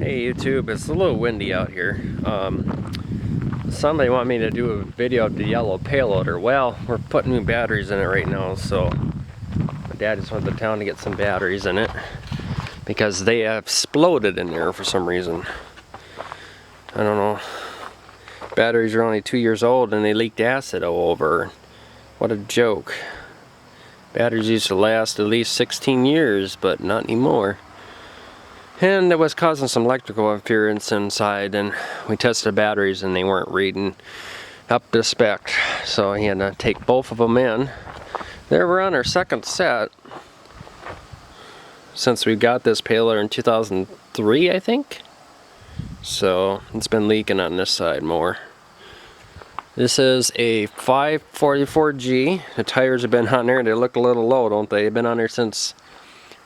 Hey YouTube, it's a little windy out here. Somebody wanted me to do a video of the yellow Payloader. Well, we're putting new batteries in it right now, so my dad just went to town to get some batteries in it because they have exploded in there for some reason. I don't know. Batteries are only 2 years old and they leaked acid all over. What a joke. Batteries used to last at least 16 years, but not anymore. And it was causing some electrical interference inside, and we tested the batteries and they weren't reading up to spec. So he had to take both of them in. They were on our second set since we got this Payloader in 2003, I think. So it's been leaking on this side more. This is a 544G. The tires have been on there. They look a little low, don't they? They've been on there since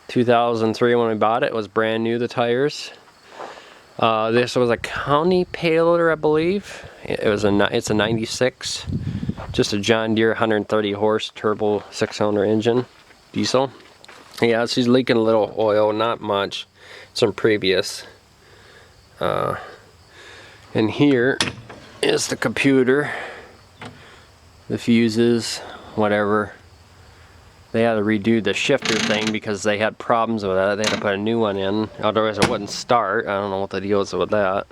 2003 when we bought it. It was brand new, the tires. This was a county Payloader, I believe. It's a 96. Just a John Deere 130 horse turbo 6-cylinder engine, diesel. Yeah, she's leaking a little oil, not much. Some previous. And here is the computer, the fuses, whatever. They had to redo the shifter thing because they had problems with that. They had to put a new one in, otherwise it wouldn't start. I don't know what the deal is with that.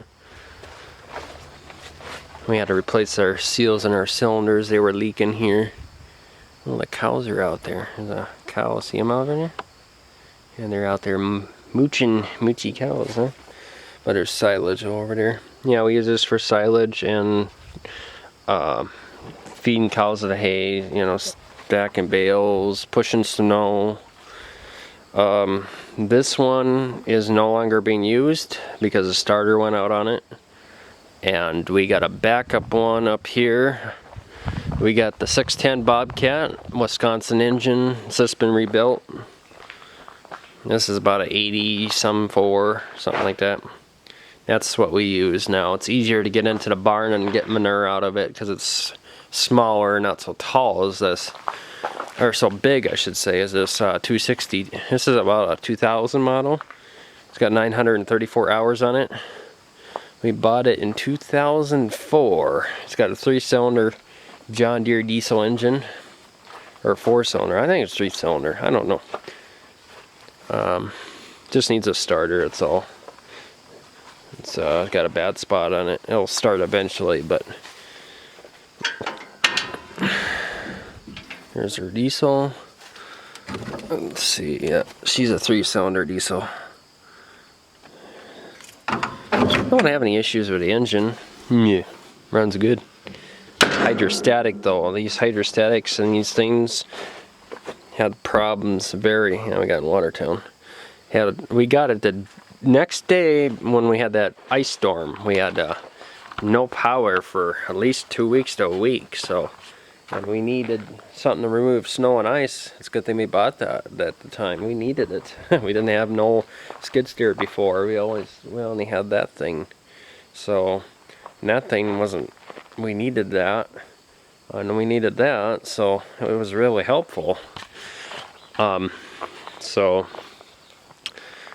We had to replace our seals in our cylinders. They were leaking here. Oh, the cows are out there. There's a cow. See them out there? And they're out there moochy cows, huh? But there's silage over there. Yeah, we use this for silage and feeding cows the hay, you know, stacking bales, pushing snow. This one is no longer being used because the starter went out on it. And we got a backup one up here. We got the 610 Bobcat, Wisconsin engine. It's just been rebuilt. This is about a 80-some-4, something like that. That's what we use now. It's easier to get into the barn and get manure out of it because it's smaller, not so tall as this, or so big I should say, as this 260. This is about a 2000 model. It's got 934 hours on it. We bought it in 2004. It's got a 3-cylinder John Deere diesel engine, or 4-cylinder. I think it's 3-cylinder. I don't know. Just needs a starter, that's all. It's got a bad spot on it. It'll start eventually, but here's her diesel. Let's see, yeah, she's a 3-cylinder diesel. Don't have any issues with the engine. Yeah, runs good. Hydrostatic though, these hydrostatics and these things had problems. Very. Yeah, we got in Watertown. We got it the next day when we had that ice storm. We had no power for at least 2 weeks to a week. So, and we needed something to remove snow and ice. It's a good thing we bought that at the time. We needed it. We didn't have no skid steer before. We only had that thing. So, and that thing wasn't. We needed that, and we needed that. So it was really helpful. So.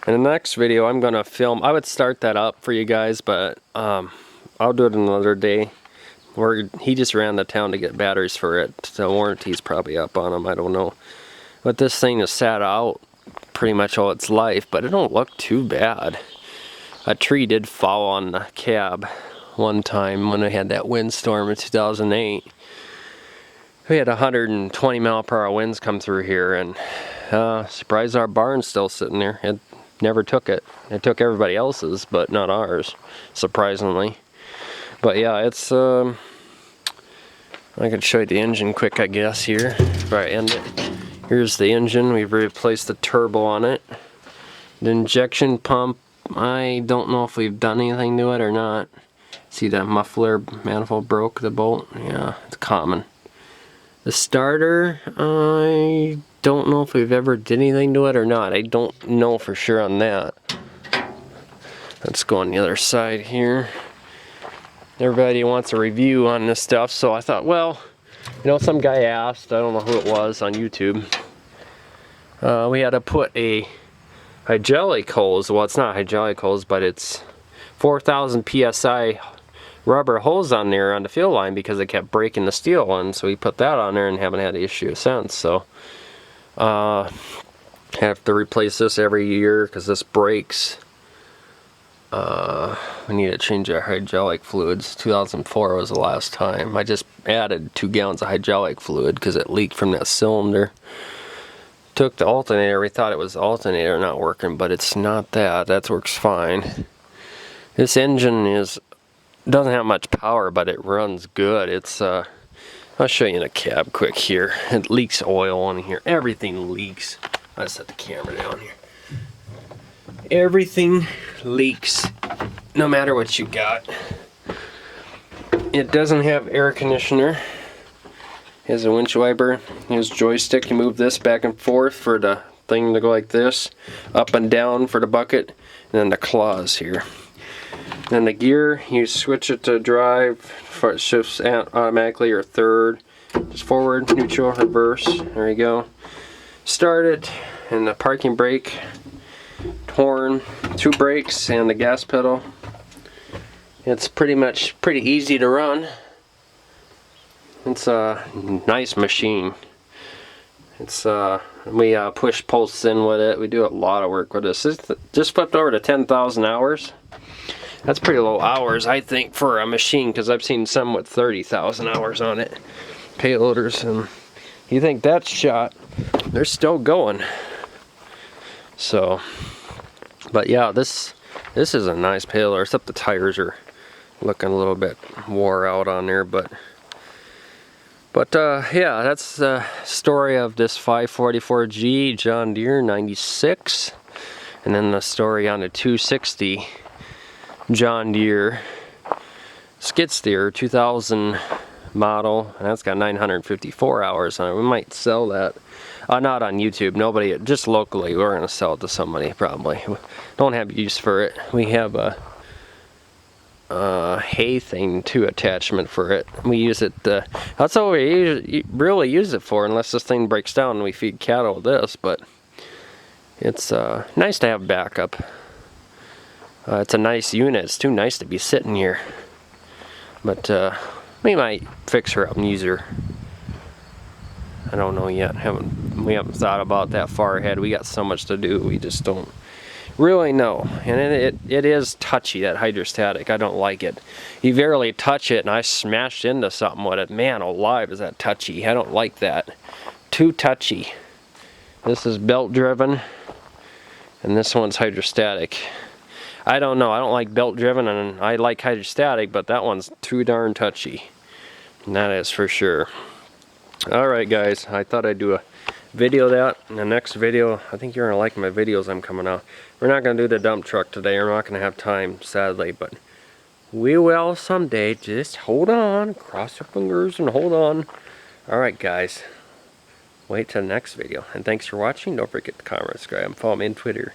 In the next video I'm going to film, I would start that up for you guys, but I'll do it another day. He just ran to town to get batteries for it. The warranty's probably up on him, I don't know. But this thing has sat out pretty much all its life, but it don't look too bad. A tree did fall on the cab one time when we had that windstorm in 2008. We had 120 mile per hour winds come through here, and surprised our barn's still sitting there. It never took it. It took everybody else's, but not ours, surprisingly. But yeah, it's I could show you the engine quick, I guess, here before I end it. Here's the engine. We've replaced the turbo on it. The injection pump, I don't know if we've done anything to it or not. See that muffler manifold broke, the bolt? Yeah, it's common. The starter, I don't know if we've ever did anything to it or not. I don't know for sure on that. Let's go on the other side here. Everybody wants a review on this stuff, so I thought, well, you know, some guy asked, I don't know who it was on YouTube. We had to put a hydraulic hose. Well, it's not hydraulic hose, but it's 4,000 psi rubber hose on there on the field line because it kept breaking the steel one. So we put that on there and haven't had an issue since. So have to replace this every year because this breaks. We need to change our hydraulic fluids. 2004 was the last time. I just added 2 gallons of hydraulic fluid because it leaked from that cylinder. Took the alternator. We thought it was the alternator not working, but it's not that. That works fine. This engine doesn't have much power, but it runs good. It's I'll show you in a cab quick here. It leaks oil on here. Everything leaks. I'll set the camera down here. Everything leaks, no matter what you got. It doesn't have air conditioner. It has a winch wiper. Here's joystick. You move this back and forth for the thing to go like this, up and down for the bucket, and then the claws here. Then the gear, you switch it to drive, for it shifts automatically or third. Just forward, neutral, reverse. There you go. Start it, and the parking brake. Horn, 2 brakes, and the gas pedal. It's pretty easy to run. It's a nice machine. It's we push posts in with it. We do a lot of work with this. It's just flipped over to 10,000 hours. That's pretty low hours, I think, for a machine, because I've seen some with 30,000 hours on it. Payloaders, and you think that's shot, they're still going. So, but yeah, this is a nice payloader, except the tires are looking a little bit wore out on there, but yeah, that's the story of this 544G John Deere 96, and then the story on the 260 John Deere skid steer 2000 model, and that's got 954 hours on it. We might sell that. Not on YouTube, nobody, just locally. We're going to sell it to somebody probably. Don't have use for it. We have a hay thing too, attachment for it. We use it, that's all we really use it for, unless this thing breaks down and we feed cattle with this, but it's nice to have backup. It's a nice unit. It's too nice to be sitting here. But we might fix her up and use her. I don't know yet. We haven't thought about that far ahead. We got so much to do. We just don't really know. And it is touchy, that hydrostatic. I don't like it. You barely touch it, and I smashed into something with it. Man alive, is that touchy. I don't like that. Too touchy. This is belt driven, and this one's hydrostatic. I don't know. I don't like belt driven, and I like hydrostatic, but that one's too darn touchy. And that is for sure. Alright guys, I thought I'd do a video of that. In the next video, I think you're going to like my videos I'm coming out. We're not going to do the dump truck today. We're not going to have time, sadly, but we will someday. Just hold on. Cross your fingers and hold on. Alright guys, wait till the next video. And thanks for watching. Don't forget to comment, subscribe, and follow me on Twitter.